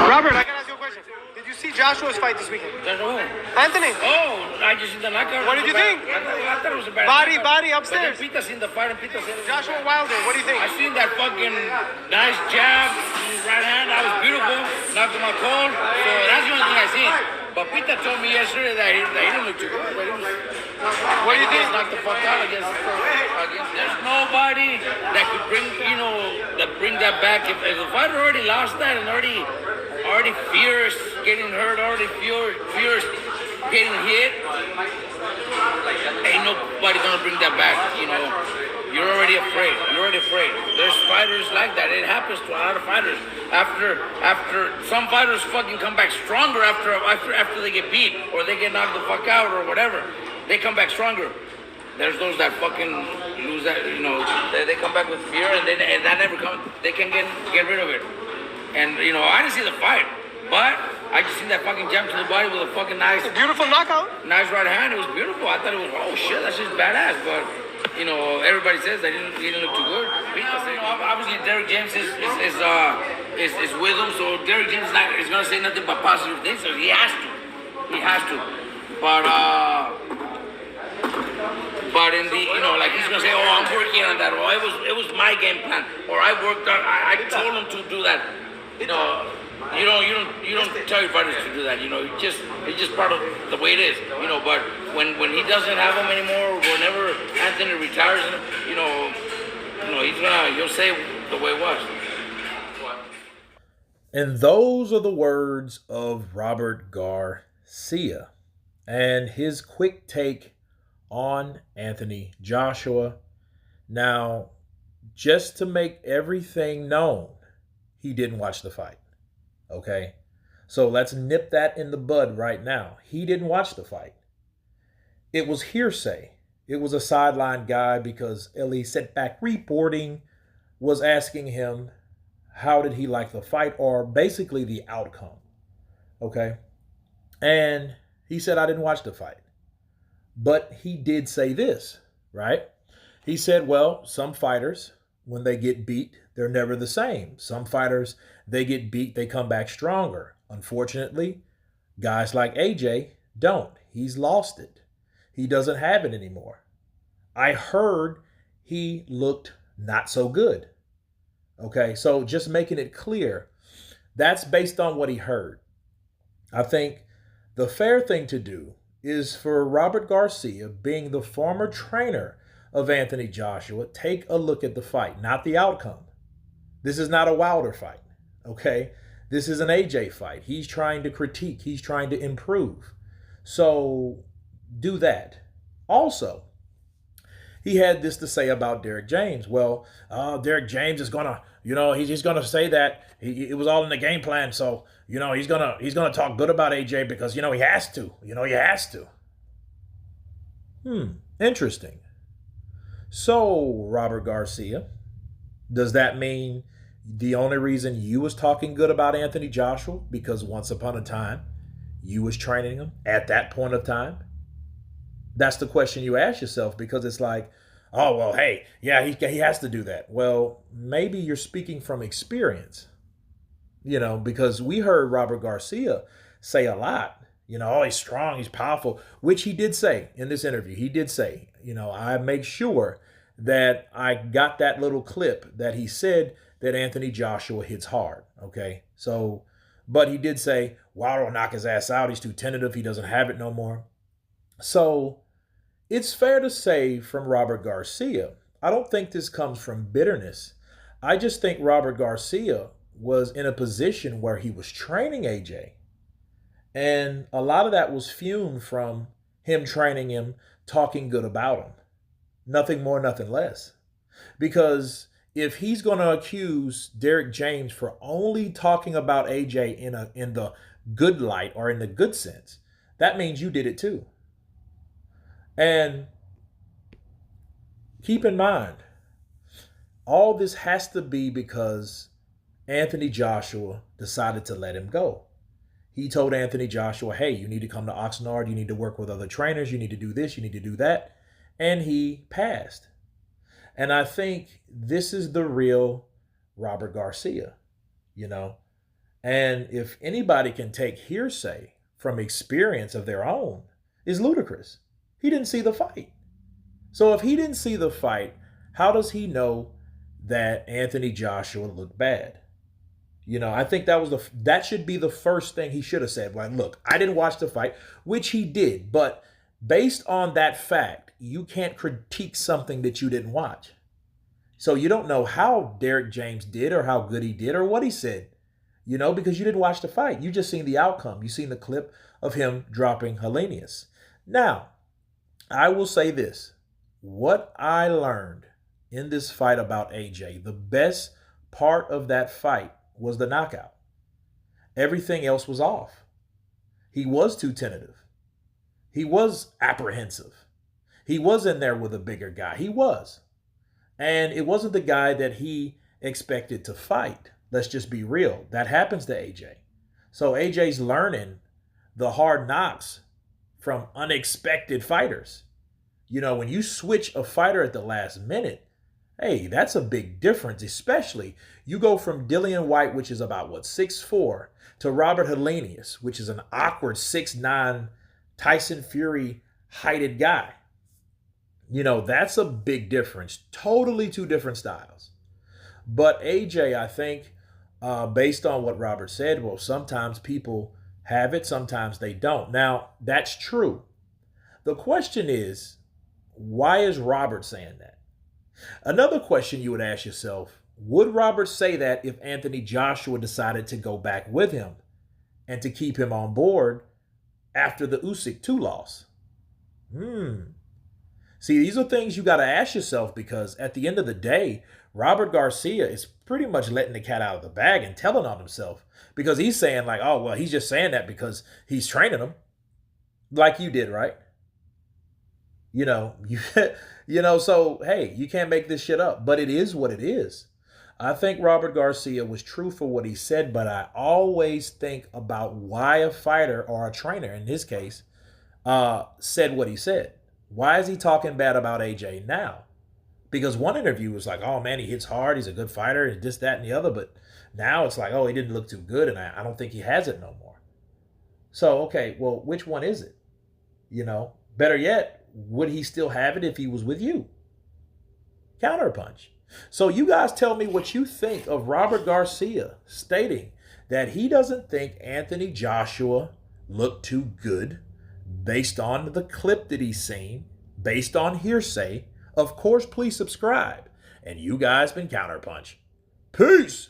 Robert, I gotta ask you a question. Did you see Joshua's fight this weekend? Anthony. Oh, I just seen the knockout. What did you think? I thought it was a bad Body, knockout. body upstairs. But then Pita seen the fight and Pita said Joshua Wilder, what do you think? I seen that fucking nice jab, right hand. That was beautiful. Knocked him out cold. So that's the only thing I seen. But Pita told me yesterday that he didn't look too good. But he was, what do you think? Knocked the fuck out against there's nobody that could bring that back. If the fighter already lost that and already fears getting hurt, already fears getting hit, ain't nobody gonna bring that back. You're already afraid. There's fighters like that. It happens to a lot of fighters. After some fighters fucking come back stronger after they get beat or they get knocked the fuck out or whatever. They come back stronger. There's those that fucking lose that, they come back with fear and that never comes. They can get rid of it. And I didn't see the fight, but I just seen that fucking jump to the body with a fucking nice, beautiful knockout. Nice right hand. It was beautiful. I thought it was, oh shit, that's just badass. But everybody says that he didn't look too good. Obviously Derek James is with him, so Derek James is gonna say nothing but positive things. So he has to. But in the, like he's gonna say, oh, I'm working on that, or it was my game plan, or I worked on, I told him to do that. You don't tell your fighters to do that. It's just part of the way it is. But when he doesn't have them anymore, whenever Anthony retires, he'll say the way it was. And those are the words of Robert Garcia and his quick take on Anthony Joshua. Now, just to make everything known, he didn't watch the fight. Okay? So let's nip that in the bud right now. He didn't watch the fight. It was hearsay. It was a sideline guy because Ellie Setback Reporting was asking him how did he like the fight, or basically the outcome. Okay? And he said, I didn't watch the fight. But he did say this, right? He said, well, some fighters, when they get beat, they're never the same. Some fighters, they get beat, they come back stronger. Unfortunately, guys like AJ don't. He's lost it. He doesn't have it anymore. I heard he looked not so good. Okay, so just making it clear, that's based on what he heard. I think the fair thing to do is for Robert Garcia, being the former trainer of Anthony Joshua, take a look at the fight, not the outcome. This is not a Wilder fight, okay? This is an AJ fight. He's trying to critique. He's trying to improve. So do that. Also, he had this to say about Derek James. Well, Derek James is gonna, he's gonna say that it was all in the game plan. So, he's gonna talk good about AJ because he has to. He has to. Interesting. So, Robert Garcia, does that mean the only reason you was talking good about Anthony Joshua because once upon a time you was training him at that point of time? That's the question you ask yourself, because it's like, oh, well, hey, yeah, he has to do that. Well, maybe you're speaking from experience, because we heard Robert Garcia say a lot, oh, he's strong, he's powerful, which he did say in this interview. He did say, I make sure that I got that little clip that he said that Anthony Joshua hits hard, okay? So, but he did say, Wilder will knock his ass out. He's too tentative. He doesn't have it no more. So it's fair to say from Robert Garcia, I don't think this comes from bitterness. I just think Robert Garcia was in a position where he was training AJ. And a lot of that was fumed from him training him, talking good about him. Nothing more, nothing less. Because if he's going to accuse Derek James for only talking about AJ in the good light or in the good sense, that means you did it too. And keep in mind, all this has to be because Anthony Joshua decided to let him go. He told Anthony Joshua, hey, you need to come to Oxnard. You need to work with other trainers. You need to do this. You need to do that. And he passed. And I think this is the real Robert Garcia, And if anybody can take hearsay from experience of their own, is ludicrous. He didn't see the fight. So if he didn't see the fight, how does he know that Anthony Joshua looked bad? I think that should be the first thing he should have said. Like, look, I didn't watch the fight, which he did, but based on that fact, you can't critique something that you didn't watch. So you don't know how Derek James did or how good he did or what he said, because you didn't watch the fight. You just seen the outcome. You seen the clip of him dropping Helenius. Now, I will say this. What I learned in this fight about AJ, the best part of that fight was the knockout. Everything else was off. He was too tentative. He was apprehensive. He was in there with a bigger guy. He was. And it wasn't the guy that he expected to fight. Let's just be real. That happens to AJ. So AJ's learning the hard knocks from unexpected fighters. When you switch a fighter at the last minute, hey, that's a big difference, especially you go from Dillian White, which is about, 6'4", to Robert Helenius, which is an awkward 6'9", Tyson Fury heighted guy. That's a big difference. Totally two different styles. But AJ, I think, based on what Robert said, well, sometimes people have it, sometimes they don't. Now, that's true. The question is, why is Robert saying that? Another question you would ask yourself, would Robert say that if Anthony Joshua decided to go back with him and to keep him on board after the Usyk 2 loss? See, these are things you got to ask yourself, because at the end of the day, Robert Garcia is pretty much letting the cat out of the bag and telling on himself, because he's saying like, oh, well, he's just saying that because he's training him like you did, right? So, hey, you can't make this shit up, but it is what it is. I think Robert Garcia was true for what he said, but I always think about why a fighter or a trainer, in his case, said what he said. Why is he talking bad about AJ now? Because one interview was like, oh, man, he hits hard. He's a good fighter. And this, that, and the other. But now it's like, oh, he didn't look too good. And I don't think he has it no more. So, okay, well, which one is it? Better yet, would he still have it if he was with you? Counterpunch. So you guys tell me what you think of Robert Garcia stating that he doesn't think Anthony Joshua looked too good based on the clip that he's seen, based on hearsay. Of course, please subscribe. And you guys been Counterpunch. Peace.